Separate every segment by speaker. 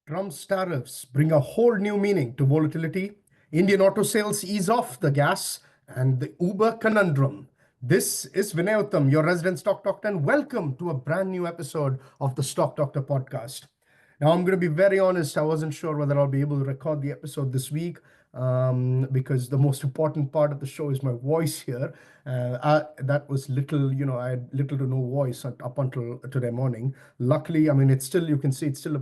Speaker 1: Trump's tariffs bring a whole new meaning to volatility. Indian auto sales ease off the gas and the Uber conundrum. This is Vinay Uttam, your resident stock doctor, and welcome to a brand new episode of the Stock Doctor podcast. Now, I'm going to be very honest, I wasn't sure whether I'll be able to record the episode this week because the most important part of the show is my voice here. That was I had little to no voice up until today morning. Luckily, I mean, it's still, you can see it's still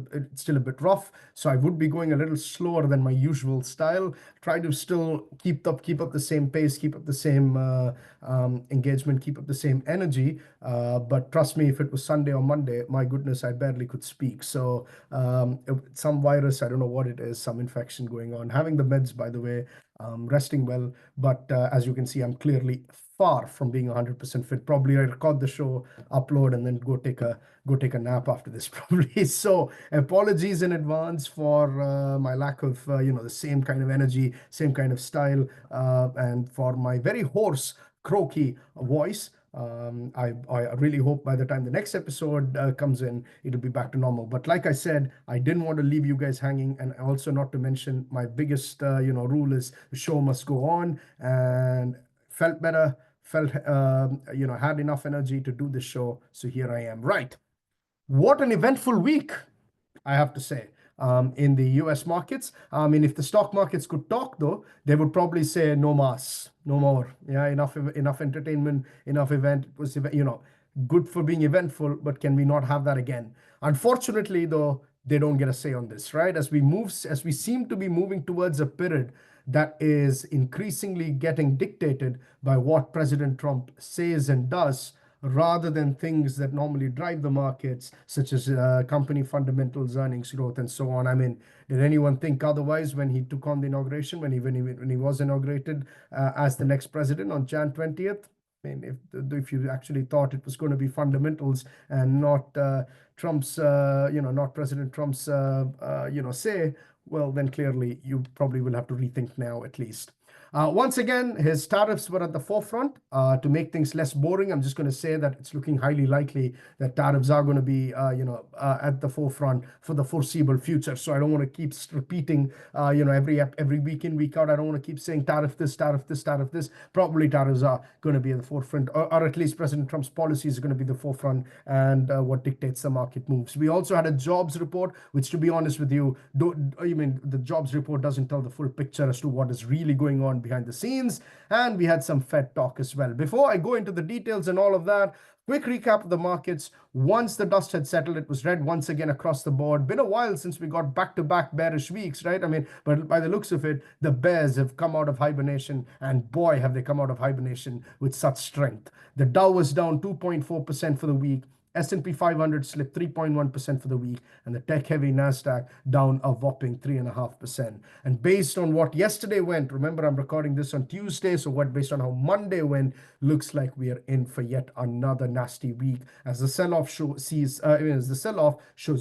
Speaker 1: a bit rough. So I would be going a little slower than my usual style. Try to still keep up the same pace, keep up the same engagement, keep up the same energy. But trust me, if it was Sunday or Monday, my goodness, I barely could speak. So some virus, I don't know what it is, some infection going on. Having the meds, by the way, resting well. But as you can see, I'm clearly far from being 100% fit. Probably I record the show, upload, and then go take a nap after this probably. So apologies in advance for my lack of the same kind of energy, same kind of style, and for my very hoarse, croaky voice. I really hope by the time the next episode comes in, it'll be back to normal. But like I said, I didn't want to leave you guys hanging, and also not to mention my biggest rule is the show must go on. And felt better, had enough energy to do this show. So here I am. Right. What an eventful week, I have to say, in the US markets. I mean, if the stock markets could talk, though, they would probably say no mas, no more. Yeah, enough entertainment, enough event. It was, good for being eventful, but can we not have that again? Unfortunately, though, they don't get a say on this, right? As we seem to be moving towards a period that is increasingly getting dictated by what President Trump says and does, rather than things that normally drive the markets, such as company fundamentals, earnings growth, and so on. I mean, did anyone think otherwise when he took on the inauguration, when he was inaugurated as the next president on Jan 20th? I mean, if you actually thought it was going to be fundamentals and not not President Trump's, say, well, then clearly you probably will have to rethink now at least. Once again, his tariffs were at the forefront. To make things less boring, I'm just going to say that it's looking highly likely that tariffs are going to be, at the forefront for the foreseeable future. So I don't want to keep repeating, every week in, week out. I don't want to keep saying tariff this, tariff this, tariff this. Probably tariffs are going to be at the forefront, or at least President Trump's policy is going to be the forefront and what dictates the market moves. We also had a jobs report, which, to be honest with you, the jobs report doesn't tell the full picture as to what is really going on behind the scenes, and we had some Fed talk as well. Before I go into the details and all of that, quick recap of the markets. Once the dust had settled, it was red once again across the board. Been a while since we got back-to-back bearish weeks, right? I mean, but by the looks of it, the bears have come out of hibernation, and boy, have they come out of hibernation with such strength. The Dow was down 2.4% for the week. S&P 500 slipped 3.1% for the week, and the tech-heavy NASDAQ down a whopping 3.5%. And based on what yesterday went, remember I'm recording this on Tuesday, so based on how Monday went, looks like we are in for yet another nasty week as the sell-off shows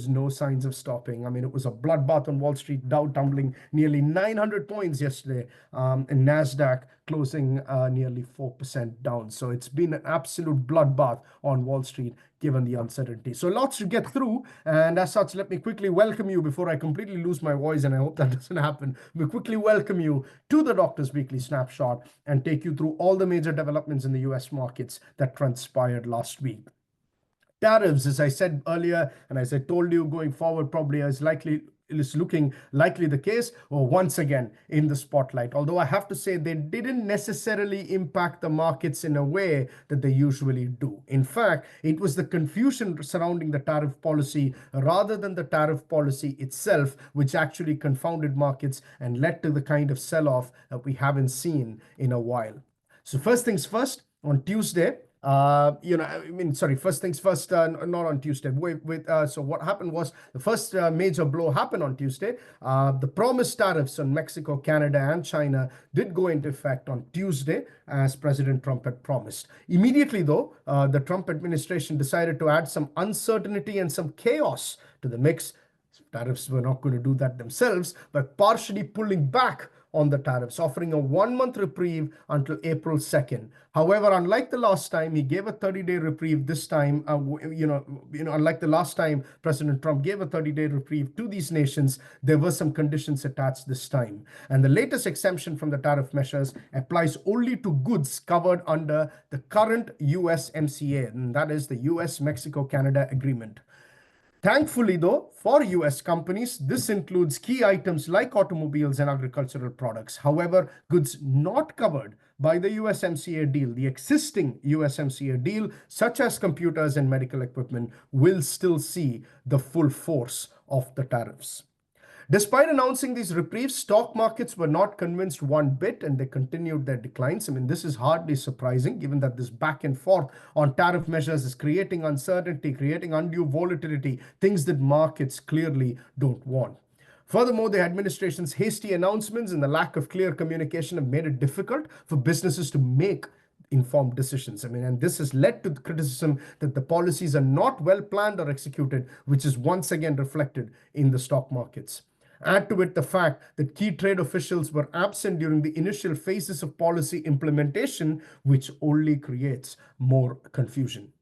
Speaker 1: no signs of stopping. I mean, it was a bloodbath on Wall Street, Dow tumbling nearly 900 points yesterday, and NASDAQ closing nearly 4% down. So it's been an absolute bloodbath on Wall Street, given the uncertainty. So lots to get through. And as such, let me quickly welcome you before I completely lose my voice, and I hope that doesn't happen. We quickly welcome you to the Doctor's Weekly Snapshot and take you through all the major developments in the US markets that transpired last week. Tariffs, as I said earlier, and as I told you, going forward probably is looking likely the case, or once again in the spotlight. Although I have to say they didn't necessarily impact the markets in a way that they usually do. In fact, it was the confusion surrounding the tariff policy rather than the tariff policy itself, which actually confounded markets and led to the kind of sell-off that we haven't seen in a while. So first things first, on Tuesday, first things first, not on Tuesday. So what happened was the first major blow happened on Tuesday. The promised tariffs on Mexico, Canada, and China did go into effect on Tuesday, as President Trump had promised. Immediately, though, the Trump administration decided to add some uncertainty and some chaos to the mix. Tariffs were not going to do that themselves, but partially pulling back on the tariffs, offering a 1-month reprieve until April 2nd. However, unlike the last time, he gave a 30-day reprieve this time. Unlike the last time President Trump gave a 30-day reprieve to these nations, there were some conditions attached this time. And the latest exemption from the tariff measures applies only to goods covered under the current USMCA, and that is the US-Mexico-Canada Agreement. Thankfully, though, for US companies, this includes key items like automobiles and agricultural products. However, goods not covered by the USMCA deal, the existing USMCA deal, such as computers and medical equipment, will still see the full force of the tariffs. Despite announcing these reprieves, stock markets were not convinced one bit and they continued their declines. I mean, this is hardly surprising given that this back and forth on tariff measures is creating uncertainty, creating undue volatility, things that markets clearly don't want. Furthermore, the administration's hasty announcements and the lack of clear communication have made it difficult for businesses to make informed decisions. I mean, and this has led to the criticism that the policies are not well planned or executed, which is once again reflected in the stock markets. Add to it the fact that key trade officials were absent during the initial phases of policy implementation, which only creates more confusion.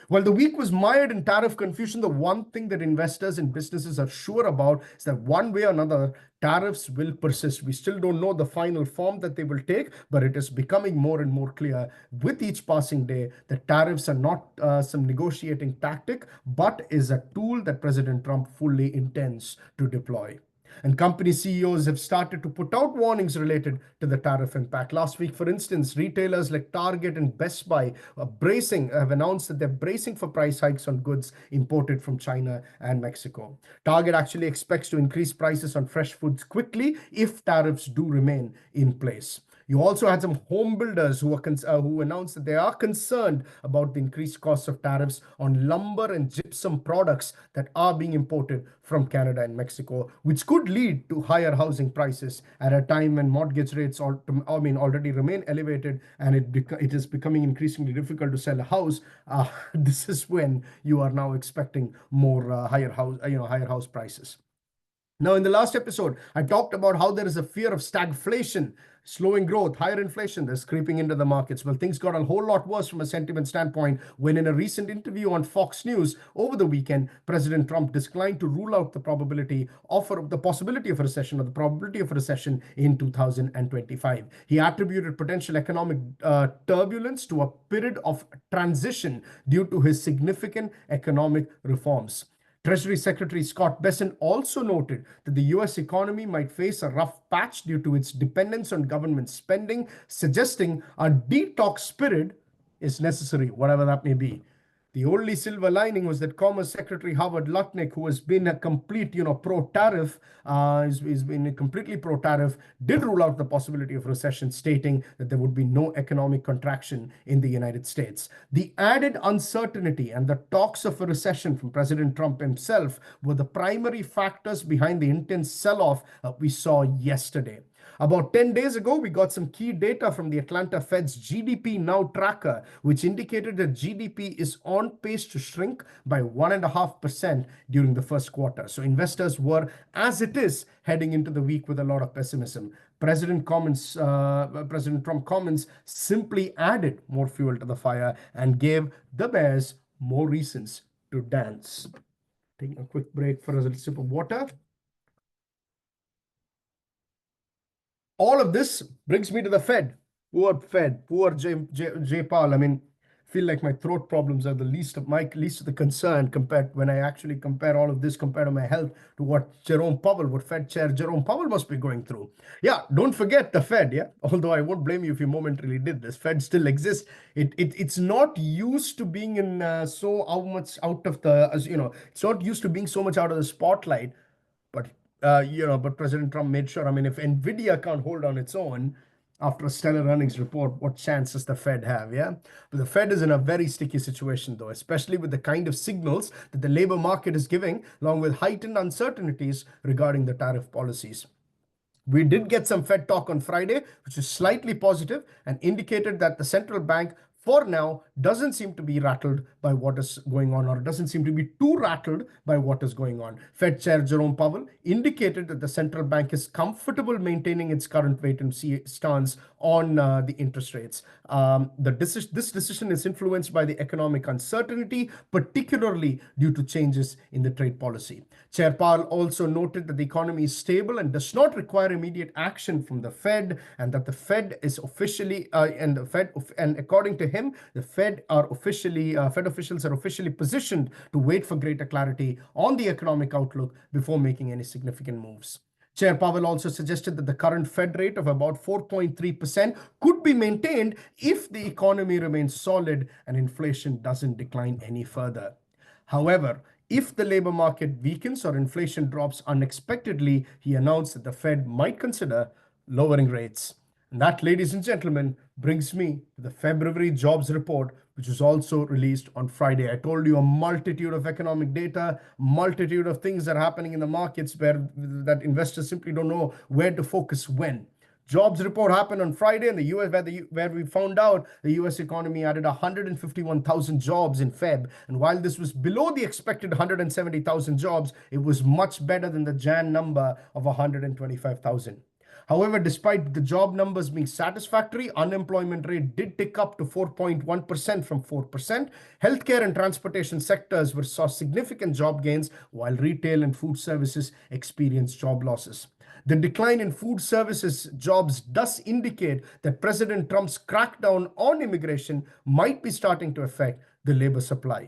Speaker 1: While the week was mired in tariff confusion, the one thing that investors and businesses are sure about is that one way or another, tariffs will persist. We still don't know the final form that they will take, but it is becoming more and more clear with each passing day that tariffs are not some negotiating tactic, but is a tool that President Trump fully intends to deploy. And company CEOs have started to put out warnings related to the tariff impact. Last week, for instance, retailers like Target and Best Buy have announced that they're bracing for price hikes on goods imported from China and Mexico. Target actually expects to increase prices on fresh foods quickly if tariffs do remain in place. You also had some home builders who announced that they are concerned about the increased costs of tariffs on lumber and gypsum products that are being imported from Canada and Mexico, which could lead to higher housing prices at a time when mortgage rates already remain elevated and it is becoming increasingly difficult to sell a house. This is when you are now expecting more higher house prices. Now, in the last episode, I talked about how there is a fear of stagflation, slowing growth, higher inflation that's creeping into the markets. Well, things got a whole lot worse from a sentiment standpoint when in a recent interview on Fox News over the weekend, President Trump declined to rule out the possibility of a recession or the probability of a recession in 2025. He attributed potential economic turbulence to a period of transition due to his significant economic reforms. Treasury Secretary Scott Bessent also noted that the US economy might face a rough patch due to its dependence on government spending, suggesting a detox period is necessary, whatever that may be. The only silver lining was that Commerce Secretary Howard Lutnick, who has been a complete, pro-tariff, has been completely pro-tariff, did rule out the possibility of recession, stating that there would be no economic contraction in the United States. The added uncertainty and the talks of a recession from President Trump himself were the primary factors behind the intense sell-off we saw yesterday. About 10 days ago, we got some key data from the Atlanta Fed's GDP Now tracker, which indicated that GDP is on pace to shrink by 1.5% during the first quarter. So investors were, as it is, heading into the week with a lot of pessimism. President Trump comments simply added more fuel to the fire and gave the bears more reasons to dance. Taking a quick break for a little sip of water. All of this brings me to the Fed. Poor Fed, poor J. Powell. I mean, feel like my throat problems are the least of the concern compared when I actually compare all of this compared to my health to what Fed Chair Jerome Powell must be going through. Yeah, don't forget the Fed. Yeah, although I won't blame you if you momentarily did this. Fed still exists. It's not used to being in it's not used to being so much out of the spotlight, but. But President Trump made sure. I mean, if Nvidia can't hold on its own after a stellar earnings report, what chance does the Fed have? Yeah, but the Fed is in a very sticky situation, though, especially with the kind of signals that the labor market is giving, along with heightened uncertainties regarding the tariff policies. We did get some Fed talk on Friday, which is slightly positive and indicated that the central bank for now, doesn't seem to be rattled by what is going on, or doesn't seem to be too rattled by what is going on. Fed Chair Jerome Powell indicated that the central bank is comfortable maintaining its current wait-and-see stance on the interest rates. This decision is influenced by the economic uncertainty, particularly due to changes in the trade policy. Chair Powell also noted that the economy is stable and does not require immediate action from the Fed, and that the Fed is officially and according to him, the Fed officials are officially positioned to wait for greater clarity on the economic outlook before making any significant moves. Chair Powell also suggested that the current Fed rate of about 4.3% could be maintained if the economy remains solid and inflation doesn't decline any further. However, if the labor market weakens or inflation drops unexpectedly, he announced that the Fed might consider lowering rates. And that, ladies and gentlemen, brings me to the February jobs report, which was also released on Friday. I told you a multitude of economic data, multitude of things that are happening in the markets that investors simply don't know where to focus when. Jobs report happened on Friday in the US, where we found out the US economy added 151,000 jobs in Feb. And while this was below the expected 170,000 jobs, it was much better than the Jan number of 125,000. However, despite the job numbers being satisfactory, unemployment rate did tick up to 4.1% from 4%. Healthcare and transportation sectors saw significant job gains, while retail and food services experienced job losses. The decline in food services jobs does indicate that President Trump's crackdown on immigration might be starting to affect the labor supply.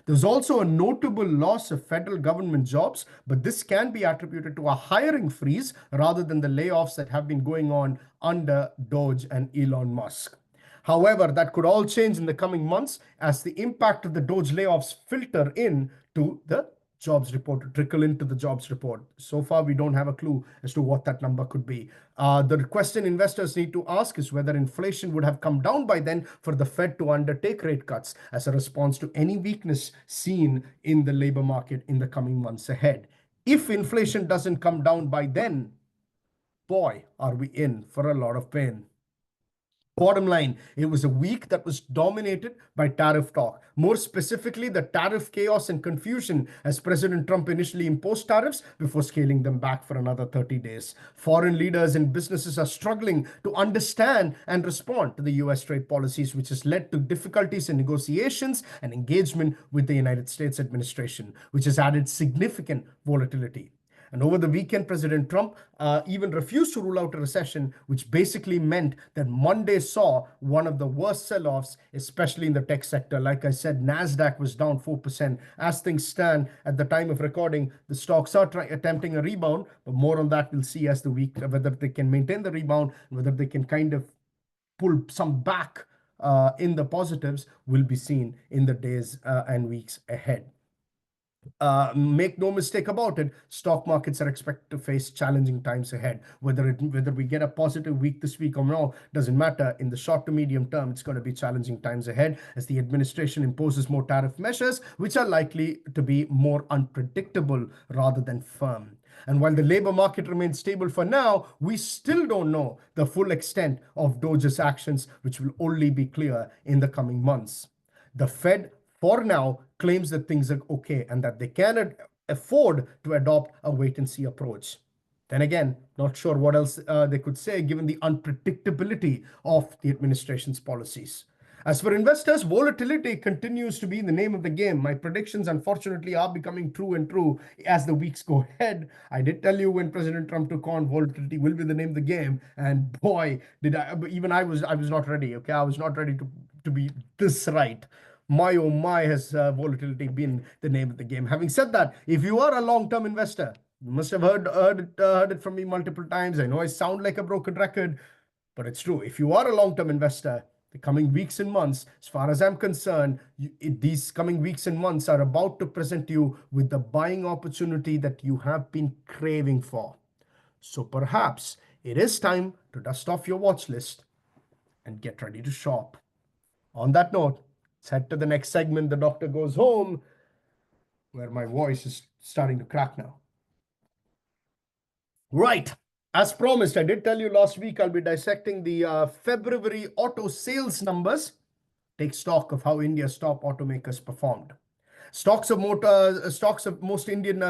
Speaker 1: There's also a notable loss of federal government jobs, but this can be attributed to a hiring freeze rather than the layoffs that have been going on under Doge and Elon Musk. However, that could all change in the coming months as the impact of the Doge layoffs filter in to the jobs report, trickle into the jobs report. So far, we don't have a clue as to what that number could be. The question investors need to ask is whether inflation would have come down by then for the Fed to undertake rate cuts as a response to any weakness seen in the labor market in the coming months ahead. If inflation doesn't come down by then, boy, are we in for a lot of pain. Bottom line, it was a week that was dominated by tariff talk. More specifically, the tariff chaos and confusion as President Trump initially imposed tariffs before scaling them back for another 30 days. Foreign leaders and businesses are struggling to understand and respond to the US trade policies, which has led to difficulties in negotiations and engagement with the United States administration, which has added significant volatility. And over the weekend, President Trump even refused to rule out a recession, which basically meant that Monday saw one of the worst sell-offs, especially in the tech sector. Like I said, NASDAQ was down 4%. As things stand at the time of recording, the stocks are attempting a rebound, but more on that we'll see as the week, whether they can maintain the rebound, whether they can kind of pull some back in the positives will be seen in the days and weeks ahead. Make no mistake about it, stock markets are expected to face challenging times ahead. Whether we get a positive week this week or no doesn't matter. In the short to medium term, it's going to be challenging times ahead as the administration imposes more tariff measures, which are likely to be more unpredictable rather than firm. And while the labor market remains stable for now, we still don't know the full extent of Doge's actions, which will only be clear in the coming months. The Fed, for now, claims that things are okay and that they cannot afford to adopt a wait-and-see approach. Then again, not sure what else they could say given the unpredictability of the administration's policies. As for investors, volatility continues to be the name of the game. My predictions, unfortunately, are becoming true and true as the weeks go ahead. I did tell you when President Trump took on, volatility will be the name of the game. And boy, I was not ready. Okay, I was not ready to be this right. My oh my, has volatility been the name of the game. Having said that, if you are a long-term investor, you must have heard it from me multiple times. I know I sound like a broken record, but it's true. If you are a long-term investor, the coming weeks and months, as far as I'm concerned, these coming weeks and months are about to present you with the buying opportunity that you have been craving for. So perhaps it is time to dust off your watch list and get ready to shop. On that note, let's head to the next segment, The Doctor Goes Home, where my voice is starting to crack now. Right. As promised, I did tell you last week I'll be dissecting the February auto sales numbers. take stock of how India's top automakers performed. Stock prices of most Indian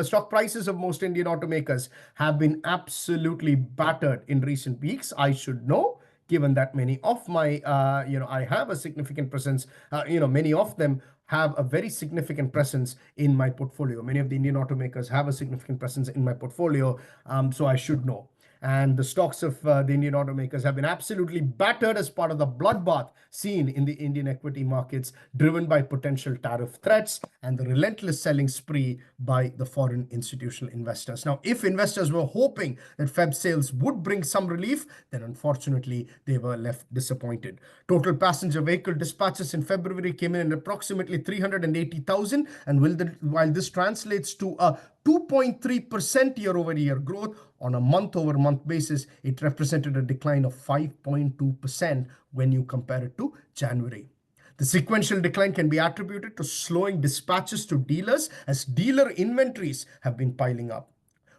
Speaker 1: automakers have been absolutely battered in recent weeks. I should know, given that many of my, I have a significant presence. Many of them have a very significant presence in my portfolio. Many of the Indian automakers have a significant presence in my portfolio, so I should know. And the stocks of the Indian automakers have been absolutely battered as part of the bloodbath seen in the Indian equity markets, driven by potential tariff threats and the relentless selling spree by the foreign institutional investors. Now, if investors were hoping that Feb sales would bring some relief, then unfortunately they were left disappointed. Total passenger vehicle dispatches in February came in at approximately 380,000, and while this translates to a 2.3% year-over-year growth, on a month-over-month basis, it represented a decline of 5.2% when you compare it to January. The sequential decline can be attributed to slowing dispatches to dealers as dealer inventories have been piling up.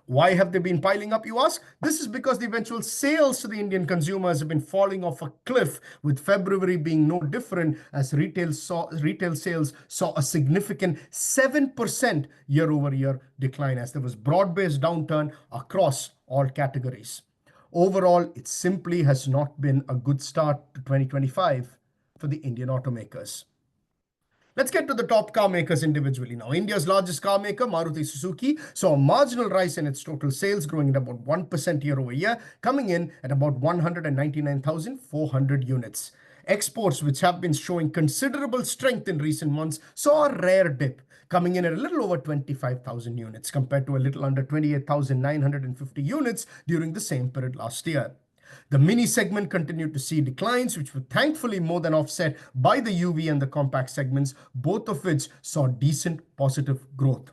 Speaker 1: Why have they been piling up, you ask? This is because the eventual sales to the Indian consumers have been falling off a cliff, with February being no different, as retail sales saw a significant 7% year-over-year decline, as there was broad-based downturn across all categories. Overall, it simply has not been a good start to 2025 for the Indian automakers. Let's get to the top car makers individually now. India's largest car maker, Maruti Suzuki, saw a marginal rise in its total sales, growing at about 1% year-over-year, coming in at about 199,400 units. Exports, which have been showing considerable strength in recent months, saw a rare dip, coming in at a little over 25,000 units compared to a little under 28,950 units during the same period last year. The mini segment continued to see declines, which were thankfully more than offset by the UV and the compact segments, both of which saw decent positive growth.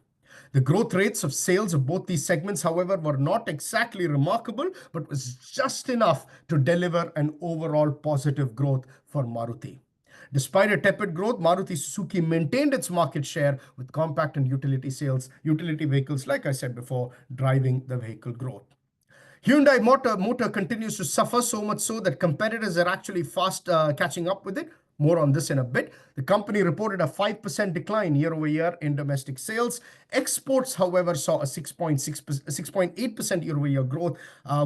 Speaker 1: The growth rates of sales of both these segments, however, were not exactly remarkable, but was just enough to deliver an overall positive growth for Maruti. Despite a tepid growth, Maruti Suzuki maintained its market share, with compact and utility vehicles, like I said before, driving the vehicle growth. Hyundai Motor continues to suffer, so much so that competitors are actually fast catching up with it. More on this in a bit. The company reported a 5% decline year-over-year in domestic sales. Exports, however, saw a 6.8% year-over-year growth,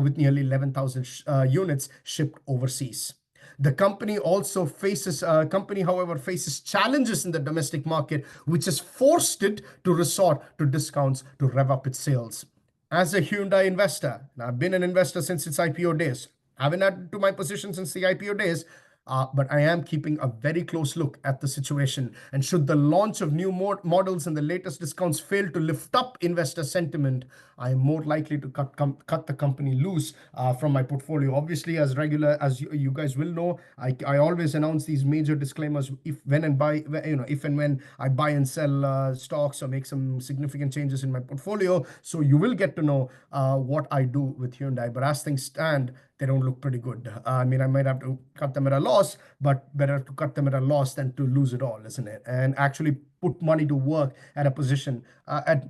Speaker 1: with nearly 11,000 units shipped overseas. The company however, faces challenges in the domestic market, which has forced it to resort to discounts to rev up its sales. As a Hyundai investor, and I've been an investor since its IPO days, I haven't added to my position since the IPO days, but I am keeping a very close look at the situation. And should the launch of new models and the latest discounts fail to lift up investor sentiment, I am more likely to cut the company loose from my portfolio. Obviously, as you guys will know, I always announce these major disclaimers if and when I buy and sell stocks or make some significant changes in my portfolio. So you will get to know what I do with Hyundai. But as things stand, they don't look pretty good. I mean, I might have to cut them at a loss, but better to cut them at a loss than to lose it all, isn't it? And actually put money to work at a position, at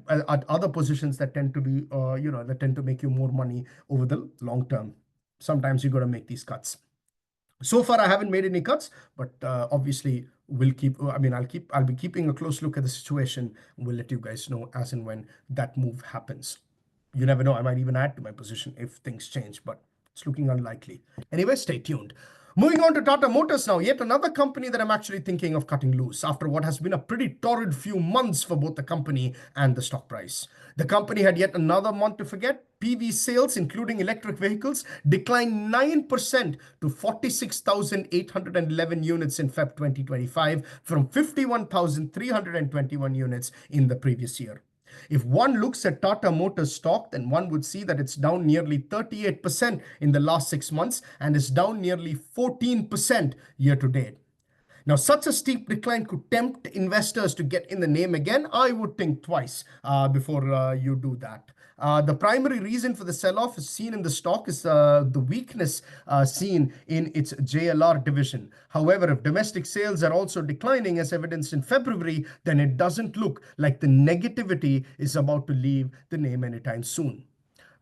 Speaker 1: other positions that tend to be, that tend to make you more money over the long term. Sometimes you got to make these cuts. So far, I haven't made any cuts, but obviously I'll be keeping a close look at the situation. We'll let you guys know as and when that move happens. You never know. I might even add to my position if things change, but it's looking unlikely. Anyway, stay tuned. Moving on to Tata Motors now, yet another company that I'm actually thinking of cutting loose after what has been a pretty torrid few months for both the company and the stock price. The company had yet another month to forget. PV sales, including electric vehicles, declined 9% to 46,811 units in Feb 2025 from 51,321 units in the previous year. If one looks at Tata Motors stock, then one would see that it's down nearly 38% in the last 6 months and is down nearly 14% year to date. Now, such a steep decline could tempt investors to get in the name again. I would think twice before you do that. The primary reason for the sell-off is seen in the stock is the weakness seen in its JLR division. However, if domestic sales are also declining as evidenced in February, then it doesn't look like the negativity is about to leave the name anytime soon.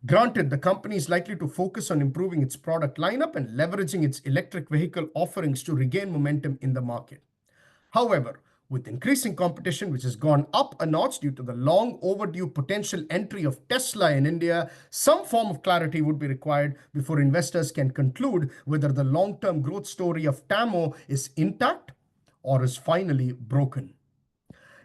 Speaker 1: Granted, the company is likely to focus on improving its product lineup and leveraging its electric vehicle offerings to regain momentum in the market. However, with increasing competition, which has gone up a notch due to the long overdue potential entry of Tesla in India, some form of clarity would be required before investors can conclude whether the long-term growth story of TAMO is intact or is finally broken.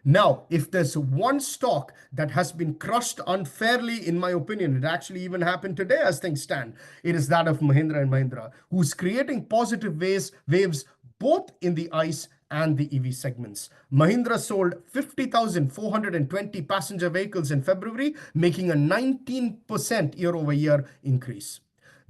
Speaker 1: Now, if there's one stock that has been crushed unfairly, in my opinion, it actually even happened today as things stand, it is that of Mahindra and Mahindra, who's creating positive waves both in the ICE and the EV segments. Mahindra sold 50,420 passenger vehicles in February, making a 19% year-over-year increase.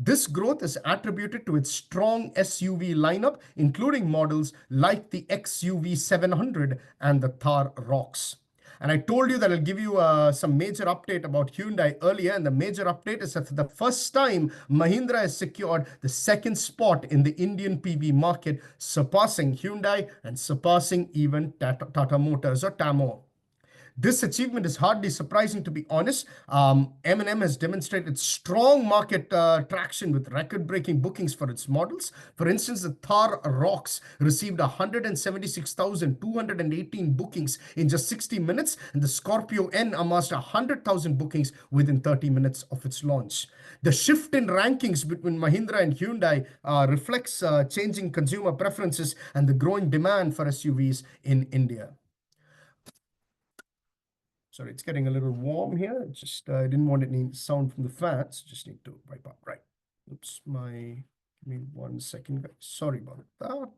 Speaker 1: This growth is attributed to its strong SUV lineup, including models like the XUV 700 and the Thar ROXX. And I told you that I'll give you some major update about Hyundai earlier, and the major update is that for the first time, Mahindra has secured the second spot in the Indian PV market, surpassing Hyundai and surpassing even Tata Motors or TAMO. This achievement is hardly surprising, to be honest. M&M has demonstrated strong market traction with record-breaking bookings for its models. For instance, the Thar ROXX received 176,218 bookings in just 60 minutes, and the Scorpio N amassed 100,000 bookings within 30 minutes of its launch. The shift in rankings between Mahindra and Hyundai reflects changing consumer preferences and the growing demand for SUVs in India. Sorry, it's getting a little warm here. Just I didn't want any sound from the fans. Just need to wipe up. Right. Oops, give me 1 second, guys. Sorry about that.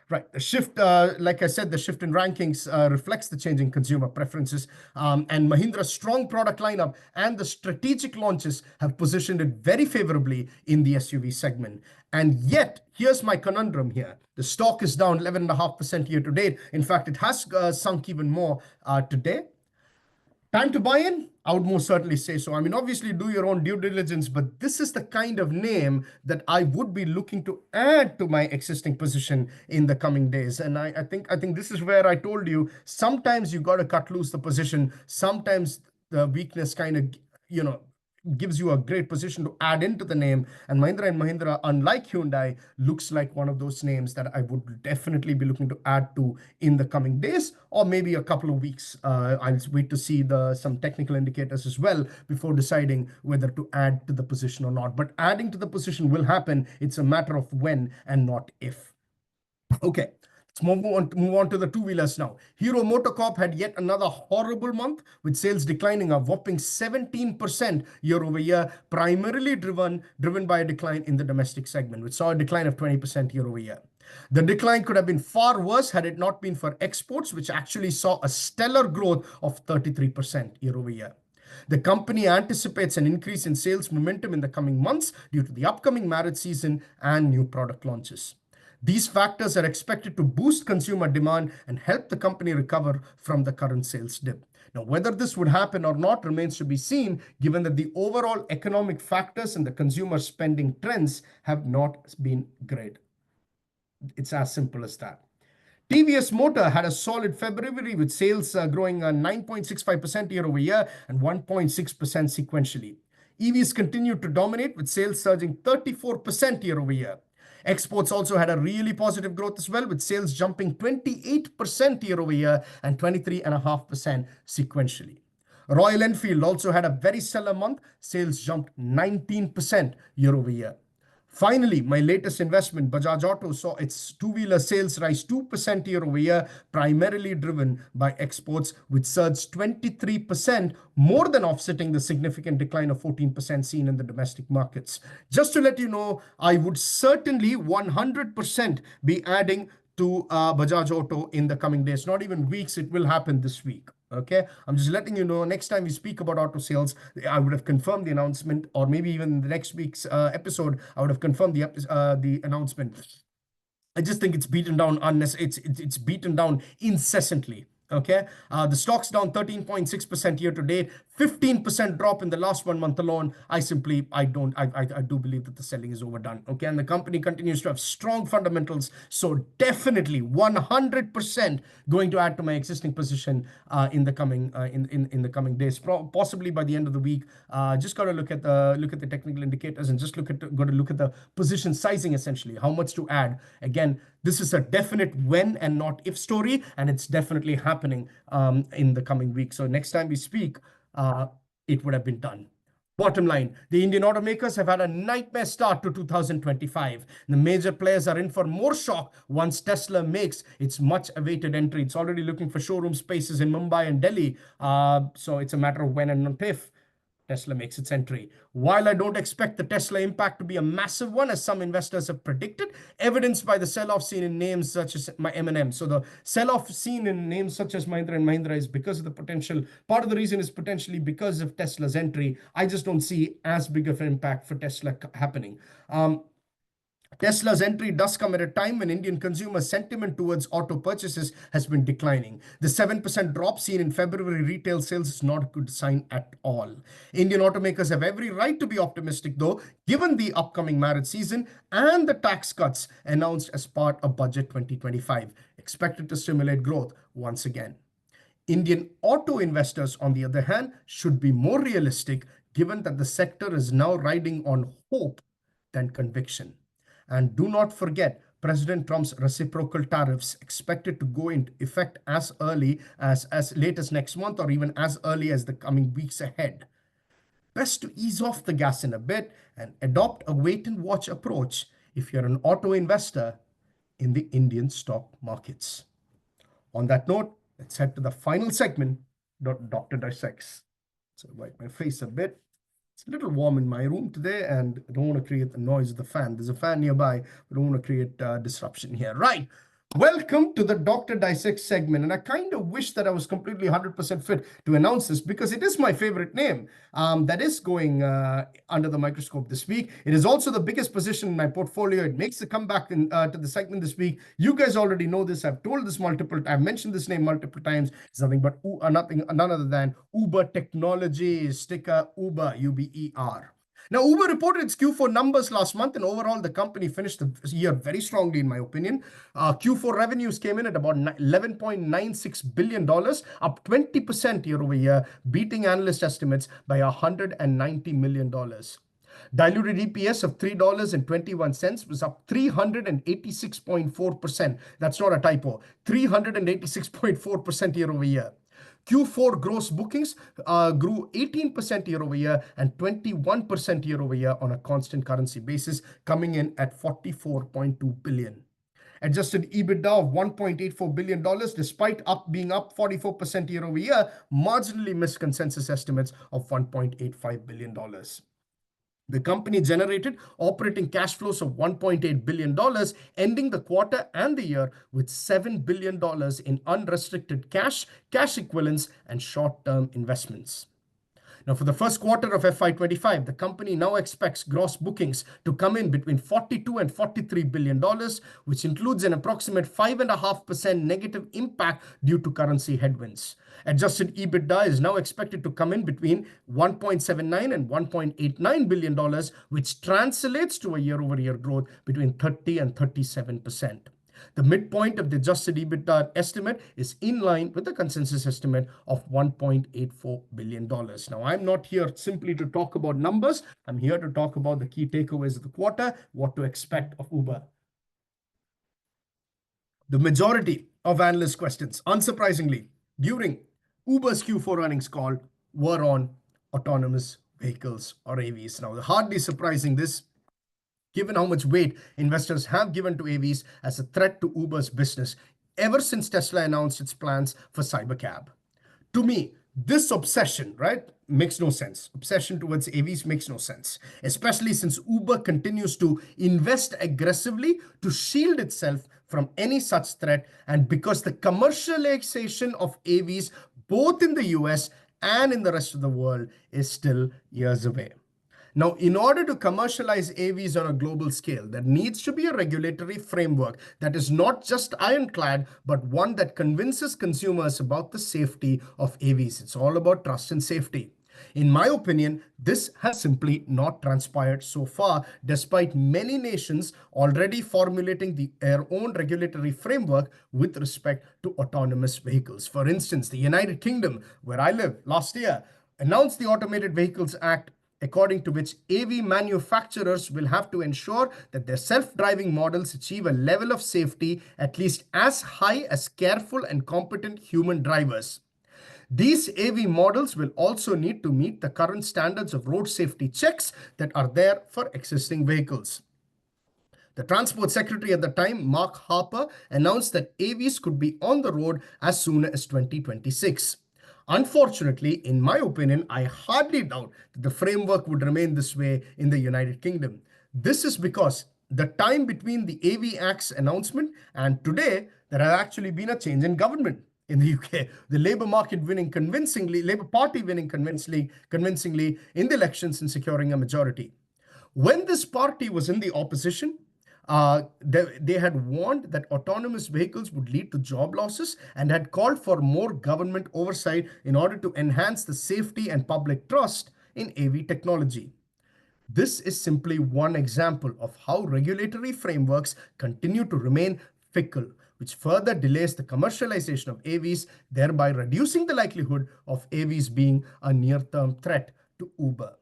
Speaker 1: Right, the shift, like I said, the shift in rankings reflects the changing consumer preferences, and Mahindra's strong product lineup and the strategic launches have positioned it very favorably in the SUV segment. And yet, here's my conundrum here. The stock is down 11.5% year to date. In fact, it has sunk even more today. Time to buy in? I would most certainly say so. I mean, obviously do your own due diligence, but this is the kind of name that I would be looking to add to my existing position in the coming days. And I think this is where I told you, sometimes you got to cut loose the position. Sometimes the weakness kind of, gives you a great position to add into the name. And Mahindra, unlike Hyundai, looks like one of those names that I would definitely be looking to add to in the coming days, or maybe a couple of weeks. I'll wait to see some technical indicators as well before deciding whether to add to the position or not. But adding to the position will happen. It's a matter of when and not if. Okay. Let's move on to the two-wheelers now. Hero MotoCorp had yet another horrible month, with sales declining a whopping 17% year over year, primarily driven by a decline in the domestic segment, which saw a decline of 20% year over year. The decline could have been far worse had it not been for exports, which actually saw a stellar growth of 33% year over year. The company anticipates an increase in sales momentum in the coming months due to the upcoming marriage season and new product launches. These factors are expected to boost consumer demand and help the company recover from the current sales dip. Now, whether this would happen or not remains to be seen, given that the overall economic factors and the consumer spending trends have not been great. It's as simple as that. TVS Motor had a solid February with sales growing 9.65% year over year and 1.6% sequentially. EVs continued to dominate, with sales surging 34% year over year. Exports also had a really positive growth as well, with sales jumping 28% year over year and 23.5% sequentially. Royal Enfield also had a very stellar month. Sales jumped 19% year over year. Finally, my latest investment, Bajaj Auto, saw its two-wheeler sales rise 2% year over year, primarily driven by exports, which surged 23%, more than offsetting the significant decline of 14% seen in the domestic markets. Just to let you know, I would certainly 100% be adding to Bajaj Auto in the coming days, not even weeks. It will happen this week. Okay, I'm just letting you know, next time we speak about auto sales, I would have confirmed the announcement, or maybe even the next week's episode, I would have confirmed the announcement. I just think it's beaten down it's beaten down incessantly. Okay, the stock's down 13.6% year to date, 15% drop in the last 1 month alone. I do believe that the selling is overdone. Okay. And the company continues to have strong fundamentals. So definitely 100% going to add to my existing position in the coming in the coming days, possibly by the end of the week. Just got to look at the technical indicators and just got to look at the position sizing, essentially, how much to add. Again, this is a definite when and not if story, and it's definitely happening in the coming week. So next time we speak, it would have been done. Bottom line, the Indian automakers have had a nightmare start to 2025. The major players are in for more shock once Tesla makes its much awaited entry. It's already looking for showroom spaces in Mumbai and Delhi. So it's a matter of when and not if Tesla makes its entry. While I don't expect the Tesla impact to be a massive one, as some investors have predicted, evidenced by the sell-off seen in names such as M&M. So the sell-off seen in names such as Mahindra and Mahindra is because of the potential. Part of the reason is potentially because of Tesla's entry. I just don't see as big of an impact for Tesla happening. Tesla's entry does come at a time when Indian consumer sentiment towards auto purchases has been declining. The 7% drop seen in February retail sales is not a good sign at all. Indian automakers have every right to be optimistic, though, given the upcoming marriage season and the tax cuts announced as part of Budget 2025, expected to stimulate growth once again. Indian auto investors, on the other hand, should be more realistic, given that the sector is now riding on hope than conviction. And do not forget, President Trump's reciprocal tariffs expected to go into effect as early as late as next month, or even as early as the coming weeks ahead. Best to ease off the gas in a bit and adopt a wait and watch approach if you're an auto investor in the Indian stock markets. On that note, let's head to the final segment, Dr. Dissects. So wipe my face a bit. It's a little warm in my room today, and I don't want to create the noise of the fan. There's a fan nearby. I don't want to create disruption here. Right. Welcome to the Dr. Dissect segment. And I kind of wish that I was completely 100% fit to announce this, because it is my favorite name that is going under the microscope this week. It is also the biggest position in my portfolio. It makes the comeback to the segment this week. You guys already know this. I've told this I've mentioned this name multiple times. It's nothing but none other than Uber Technologies, ticker Uber, UBER. Now, Uber reported its Q4 numbers last month, and overall, the company finished the year very strongly, in my opinion. Q4 revenues came in at about $11.96 billion, up 20% year over year, beating analyst estimates by $190 million. Diluted EPS of $3.21 was up 386.4%. That's not a typo, 386.4% year over year. Q4 gross bookings grew 18% year over year and 21% year over year on a constant currency basis, coming in at $44.2 billion. Adjusted EBITDA of $1.84 billion, despite being up 44% year over year, marginally missed consensus estimates of $1.85 billion. The company generated operating cash flows of $1.8 billion, ending the quarter and the year with $7 billion in unrestricted cash, cash equivalents, and short-term investments. Now, for the first quarter of FY25, the company now expects gross bookings to come in between $42 and $43 billion, which includes an approximate 5.5% negative impact due to currency headwinds. Adjusted EBITDA is now expected to come in between $1.79 and $1.89 billion, which translates to a year-over-year growth between 30 and 37%. The midpoint of the adjusted EBITDA estimate is in line with the consensus estimate of $1.84 billion. Now, I'm not here simply to talk about numbers. I'm here to talk about the key takeaways of the quarter, what to expect of Uber. The majority of analyst questions, unsurprisingly, during Uber's Q4 earnings call were on autonomous vehicles, or AVs. Now, hardly surprising this, given how much weight investors have given to AVs as a threat to Uber's business ever since Tesla announced its plans for Cybercab. To me, this obsession, right, makes no sense. Obsession towards AVs makes no sense, especially since Uber continues to invest aggressively to shield itself from any such threat, and because the commercialization of AVs, both in the US and in the rest of the world, is still years away. Now, in order to commercialize AVs on a global scale, there needs to be a regulatory framework that is not just ironclad, but one that convinces consumers about the safety of AVs. It's all about trust and safety. In my opinion, this has simply not transpired so far, despite many nations already formulating their own regulatory framework with respect to autonomous vehicles. For instance, the United Kingdom, where I live, last year announced the Automated Vehicles Act, according to which AV manufacturers will have to ensure that their self-driving models achieve a level of safety at least as high as careful and competent human drivers. These AV models will also need to meet the current standards of road safety checks that are there for existing vehicles. The Transport Secretary at the time, Mark Harper, announced that AVs could be on the road as soon as 2026. Unfortunately, in my opinion, I hardly doubt that the framework would remain this way in the United Kingdom. This is because the time between the AV Act's announcement and today, there has actually been a change in government in the UK. The Labour Party winning convincingly in the elections and securing a majority. When this party was in the opposition, they had warned that autonomous vehicles would lead to job losses and had called for more government oversight in order to enhance the safety and public trust in AV technology. This is simply one example of how regulatory frameworks continue to remain fickle, which further delays the commercialization of AVs, thereby reducing the likelihood of AVs being a near-term threat to Uber.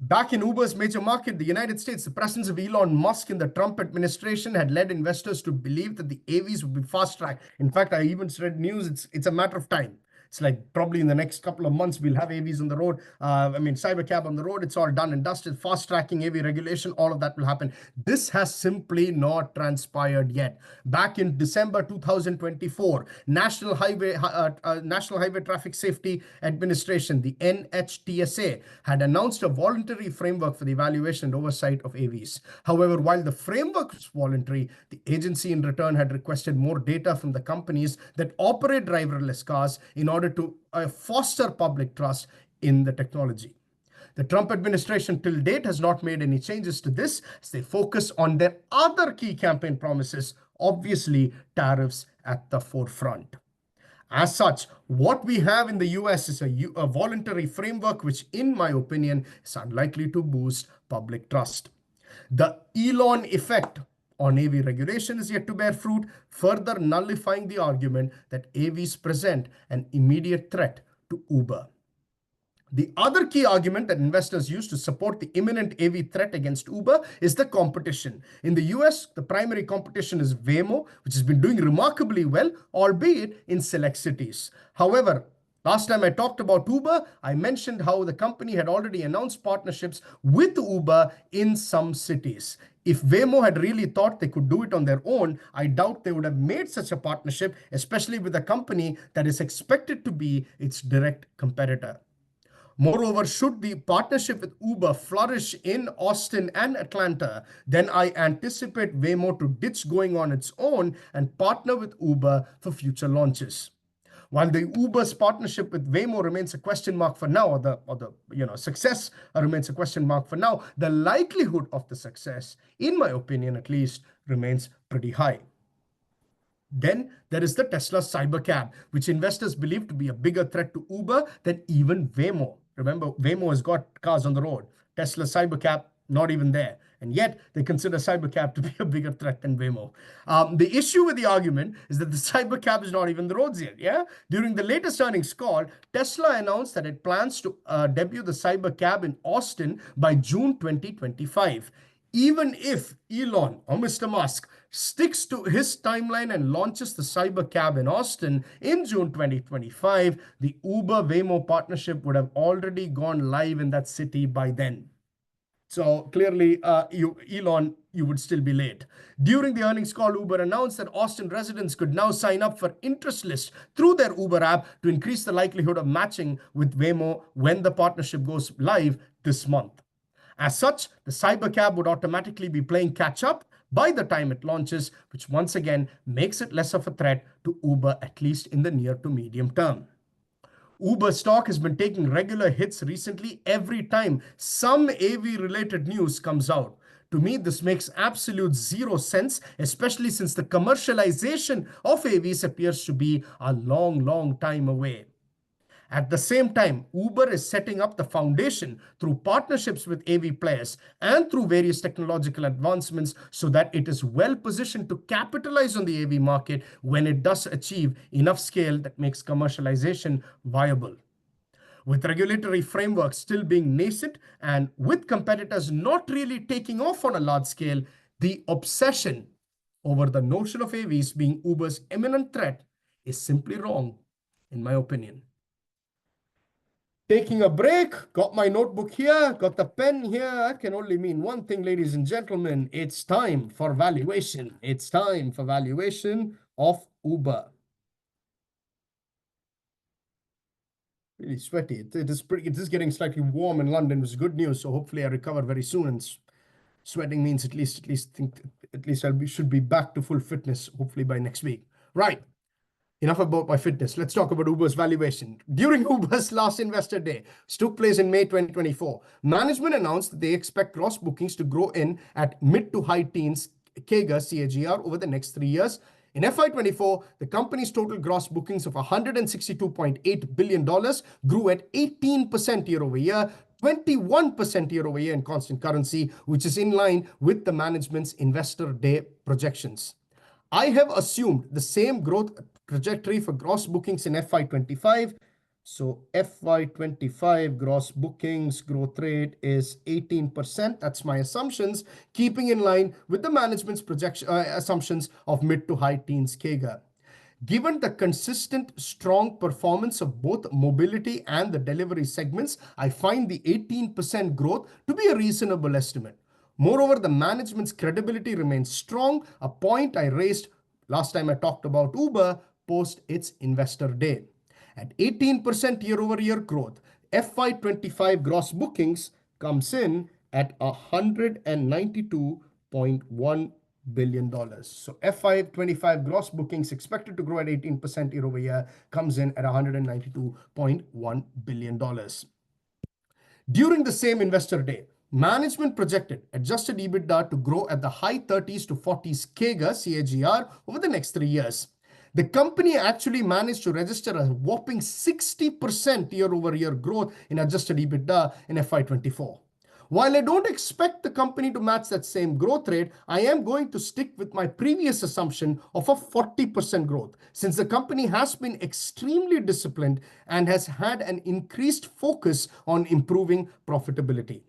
Speaker 1: Back in Uber's major market, the United States, the presence of Elon Musk in the Trump administration had led investors to believe that the AVs would be fast-tracked. In fact, I even read news, it's a matter of time. It's like probably in the next couple of months, we'll have AVs on the road. Cybercab on the road. It's all done and dusted. Fast tracking, AV regulation, all of that will happen. This has simply not transpired yet. Back in December 2024, National Highway Traffic Safety Administration, the NHTSA, had announced a voluntary framework for the evaluation and oversight of AVs. However, while the framework was voluntary, the agency in return had requested more data from the companies that operate driverless cars in order to foster public trust in the technology. The Trump administration till date has not made any changes to this as they focus on their other key campaign promises, obviously tariffs at the forefront. As such, what we have in the US is a voluntary framework which, in my opinion, is unlikely to boost public trust. The Elon effect on AV regulation is yet to bear fruit, further nullifying the argument that AVs present an immediate threat to Uber. The other key argument that investors use to support the imminent AV threat against Uber is the competition. In the US, the primary competition is Waymo, which has been doing remarkably well, albeit in select cities. However, last time I talked about Uber, I mentioned how the company had already announced partnerships with Uber in some cities. If Waymo had really thought they could do it on their own, I doubt they would have made such a partnership, especially with a company that is expected to be its direct competitor. Moreover, should the partnership with Uber flourish in Austin and Atlanta, then I anticipate Waymo to ditch going on its own and partner with Uber for future launches. While the Uber's partnership with Waymo remains a question mark for now, or the success remains a question mark for now, the likelihood of the success, in my opinion at least, remains pretty high. Then there is the Tesla Cybercab, which investors believe to be a bigger threat to Uber than even Waymo. Remember, Waymo has got cars on the road. Tesla Cybercab, not even there. And yet, they consider Cybercab to be a bigger threat than Waymo. The issue with the argument is that the Cybercab is not even the roads yet. Yeah? During the latest earnings call, Tesla announced that it plans to debut the Cybercab in Austin by June 2025. Even if Elon or Mr. Musk sticks to his timeline and launches the Cybercab in Austin in June 2025, the Uber-Waymo partnership would have already gone live in that city by then. So clearly, Elon, you would still be late. During the earnings call, Uber announced that Austin residents could now sign up for interest lists through their Uber app to increase the likelihood of matching with Waymo when the partnership goes live this month. As such, the Cybercab would automatically be playing catch up by the time it launches, which once again makes it less of a threat to Uber, at least in the near to medium term. Uber stock has been taking regular hits recently every time some AV-related news comes out. To me, this makes absolute zero sense, especially since the commercialization of AVs appears to be a long, long time away. At the same time, Uber is setting up the foundation through partnerships with AV players and through various technological advancements so that it is well positioned to capitalize on the AV market when it does achieve enough scale that makes commercialization viable. With regulatory frameworks still being nascent and with competitors not really taking off on a large scale, the obsession over the notion of AVs being Uber's imminent threat is simply wrong, in my opinion. Taking a break, got my notebook here, got the pen here. That can only mean one thing, ladies and gentlemen. It's time for valuation. It's time for valuation of Uber. Really sweaty. It is getting slightly warm in London, which is good news. So hopefully I recover very soon. And sweating means at least should be back to full fitness, hopefully by next week. Right. Enough about my fitness. Let's talk about Uber's valuation. During Uber's last investor day, which took place in May 2024, management announced that they expect gross bookings to grow in at mid to high teens CAGR over the next 3 years. In FY24, the company's total gross bookings of $162.8 billion grew at 18% year over year, 21% year over year in constant currency, which is in line with the management's investor day projections. I have assumed the same growth trajectory for gross bookings in FY25. So FY25 gross bookings growth rate is 18%. That's my assumptions, keeping in line with the management's assumptions of mid to high teens CAGR. Given the consistent, strong performance of both mobility and the delivery segments, I find the 18% growth to be a reasonable estimate. Moreover, the management's credibility remains strong, a point I raised last time I talked about Uber post its investor day. At 18% year-over-year growth, FY25 gross bookings comes in at $192.1 billion. So FY25 gross bookings expected to grow at 18% year-over-year comes in at $192.1 billion. During the same investor day, management projected adjusted EBITDA to grow at the high 30s to 40s CAGR over the next 3 years. The company actually managed to register a whopping 60% year-over-year growth in adjusted EBITDA in FY24. While I don't expect the company to match that same growth rate, I am going to stick with my previous assumption of a 40% growth, since the company has been extremely disciplined and has had an increased focus on improving profitability.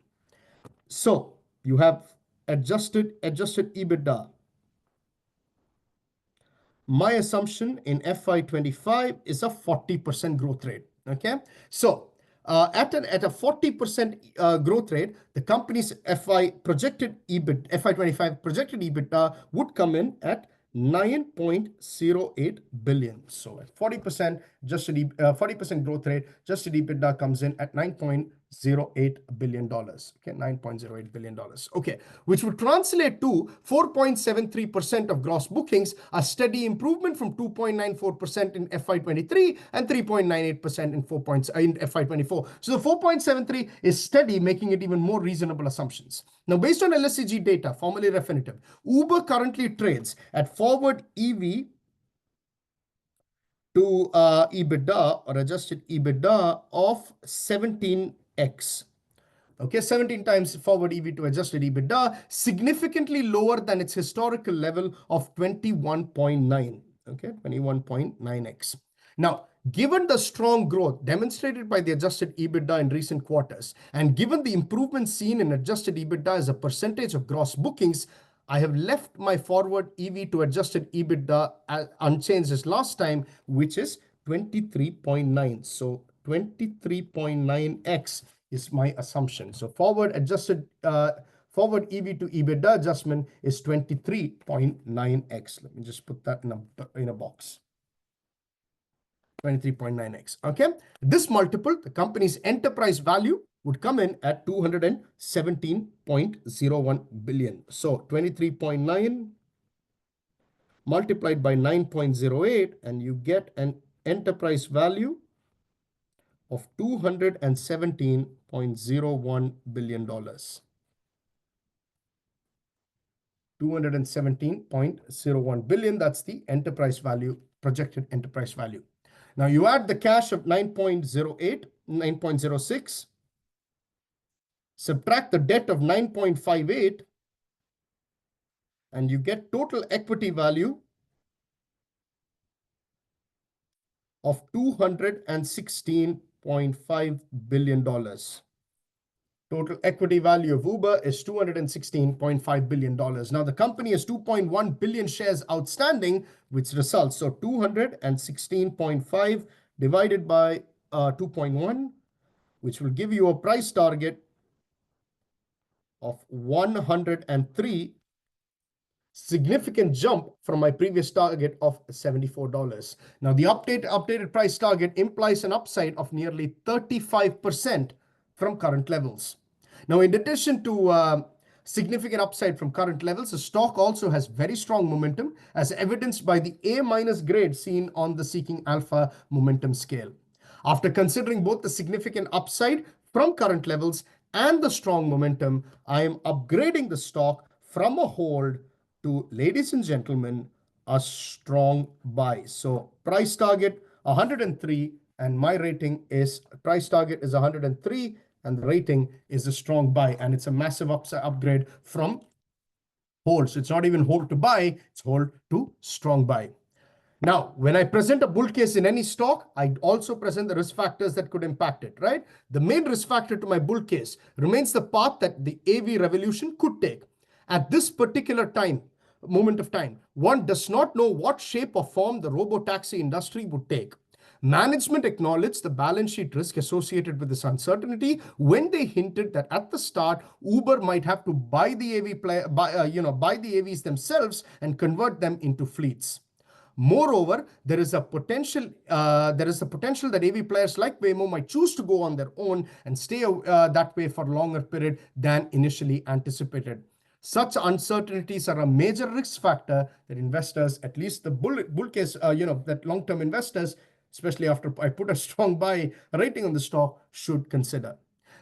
Speaker 1: So you have adjusted EBITDA. My assumption in FY25 is a 40% growth rate. Okay, so at a 40% growth rate, the company's FY25 projected EBITDA would come in at 9.08 billion. So at 40% 40% growth rate, adjusted EBITDA comes in at $9.08 billion. Okay, $9.08 billion. Okay, which would translate to 4.73% of gross bookings, a steady improvement from 2.94% in FY23 and 3.98% in FY24. So the 4.73 is steady, making it even more reasonable assumptions. Now, based on LSEG data, formerly Refinitiv, Uber currently trades at forward EV to EBITDA or adjusted EBITDA of 17x. Okay, 17 times forward EV to adjusted EBITDA, significantly lower than its historical level of 21.9. Okay, 21.9x. Now, given the strong growth demonstrated by the adjusted EBITDA in recent quarters, and given the improvement seen in adjusted EBITDA as a percentage of gross bookings, I have left my forward EV to adjusted EBITDA unchanged as last time, which is 23.9. So 23.9x is my assumption. So forward EV to EBITDA adjustment is 23.9x. Let me just put that in a box. 23.9x. Okay, this multiple, the company's enterprise value, would come in at 217.01 billion. So 23.9 multiplied by 9.08, and you get an enterprise value of $217.01 billion. $217.01 billion, that's the enterprise value, projected enterprise value. Now you add the cash of 9.08, 9.06, subtract the debt of 9.58, and you get total equity value of $216.5 billion. Total equity value of Uber is $216.5 billion. Now, the company has 2.1 billion shares outstanding, which results. So 216.5 divided by 2.1, which will give you a price target of 103, significant jump from my previous target of $74. Now, the updated price target implies an upside of nearly 35% from current levels. Now, in addition to significant upside from current levels, the stock also has very strong momentum, as evidenced by the A- grade seen on the Seeking Alpha momentum scale. After considering both the significant upside from current levels and the strong momentum, I am upgrading the stock from a hold to, ladies and gentlemen, a strong buy. So price target 103, and my rating is, price target is 103, and the rating is a strong buy, and it's a massive upgrade from hold. So it's not even hold to buy, it's hold to strong buy. Now, when I present a bull case in any stock, I also present the risk factors that could impact it, right? The main risk factor to my bull case remains the path that the AV revolution could take. At this particular moment of time, one does not know what shape or form the robo-taxi industry would take. Management acknowledged the balance sheet risk associated with this uncertainty when they hinted that at the start, Uber might have to buy the AVs themselves and convert them into fleets. Moreover, there is a potential that AV players like Waymo might choose to go on their own and stay that way for a longer period than initially anticipated. Such uncertainties are a major risk factor that investors, at least the bull case, that long-term investors, especially after I put a strong buy rating on the stock, should consider.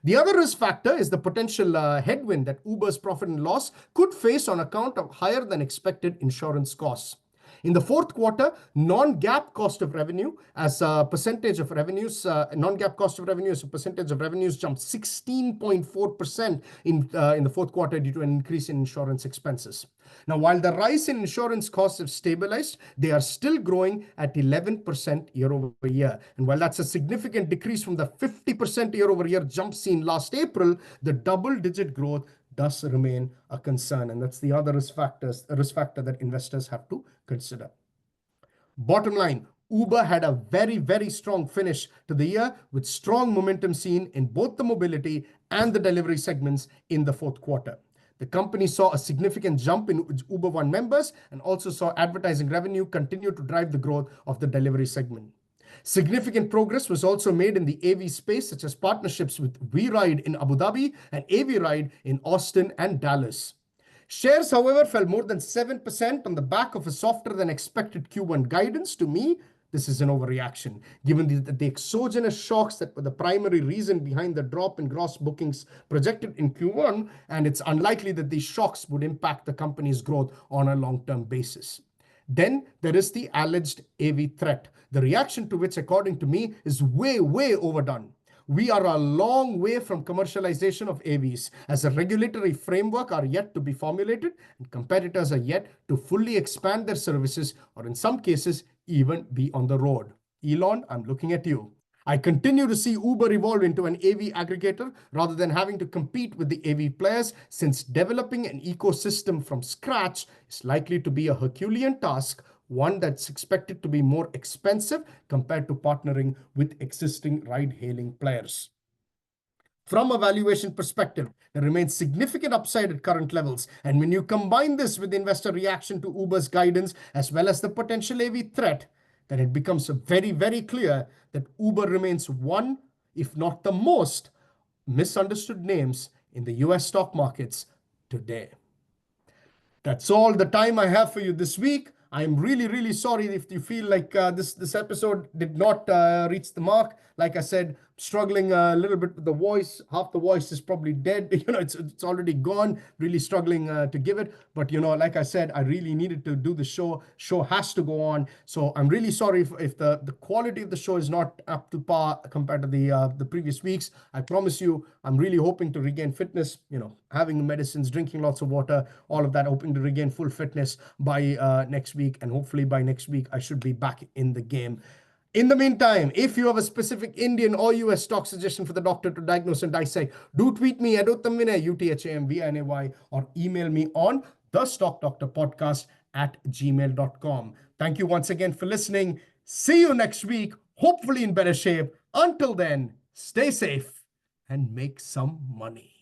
Speaker 1: The other risk factor is the potential headwind that Uber's profit and loss could face on account of higher than expected insurance costs. In the fourth quarter, non-GAAP cost of revenue as a percentage of revenues, non-GAAP cost of revenue as a percentage of revenues jumped 16.4% in the fourth quarter due to an increase in insurance expenses. Now, while the rise in insurance costs have stabilized, they are still growing at 11% year over year. And while that's a significant decrease from the 50% year over year jump seen last April, the double-digit growth does remain a concern. And that's the other risk factor that investors have to consider. Bottom line, Uber had a very, very strong finish to the year with strong momentum seen in both the mobility and the delivery segments in the fourth quarter. The company saw a significant jump in Uber One members and also saw advertising revenue continue to drive the growth of the delivery segment. Significant progress was also made in the AV space, such as partnerships with WeRide in Abu Dhabi and AV Ride in Austin and Dallas. Shares, however, fell more than 7% on the back of a softer than expected Q1 guidance. To me, this is an overreaction, given the exogenous shocks that were the primary reason behind the drop in gross bookings projected in Q1, and it's unlikely that these shocks would impact the company's growth on a long-term basis. Then there is the alleged AV threat, the reaction to which, according to me, is way, way overdone. We are a long way from commercialization of AVs, as a regulatory framework are yet to be formulated and competitors are yet to fully expand their services, or in some cases, even be on the road. Elon, I'm looking at you. I continue to see Uber evolve into an AV aggregator rather than having to compete with the AV players, since developing an ecosystem from scratch is likely to be a Herculean task, one that's expected to be more expensive compared to partnering with existing ride-hailing players. From a valuation perspective, there remains significant upside at current levels. And when you combine this with investor reaction to Uber's guidance, as well as the potential AV threat, then it becomes very, very clear that Uber remains one, if not the most, misunderstood names in the US stock markets today. That's all the time I have for you this week. I'm really, really sorry if you feel like this episode did not reach the mark. Like I said, struggling a little bit with the voice. Half the voice is probably dead. It's already gone. Really struggling to give it. But like I said, I really needed to do the show. Show has to go on. So I'm really sorry if the quality of the show is not up to par compared to the previous weeks. I promise you, I'm really hoping to regain fitness. Having the medicines, drinking lots of water, all of that, hoping to regain full fitness by next week, and hopefully by next week I should be back in the game. In the meantime, if you have a specific Indian or US stock suggestion for the doctor to diagnose and dissect, do tweet me at Uttamvinay, UTHAMVINAY, or email me on the Stock Doctor Podcast at gmail.com. Thank you once again for listening. See you next week, hopefully in better shape. Until then, stay safe and make some money.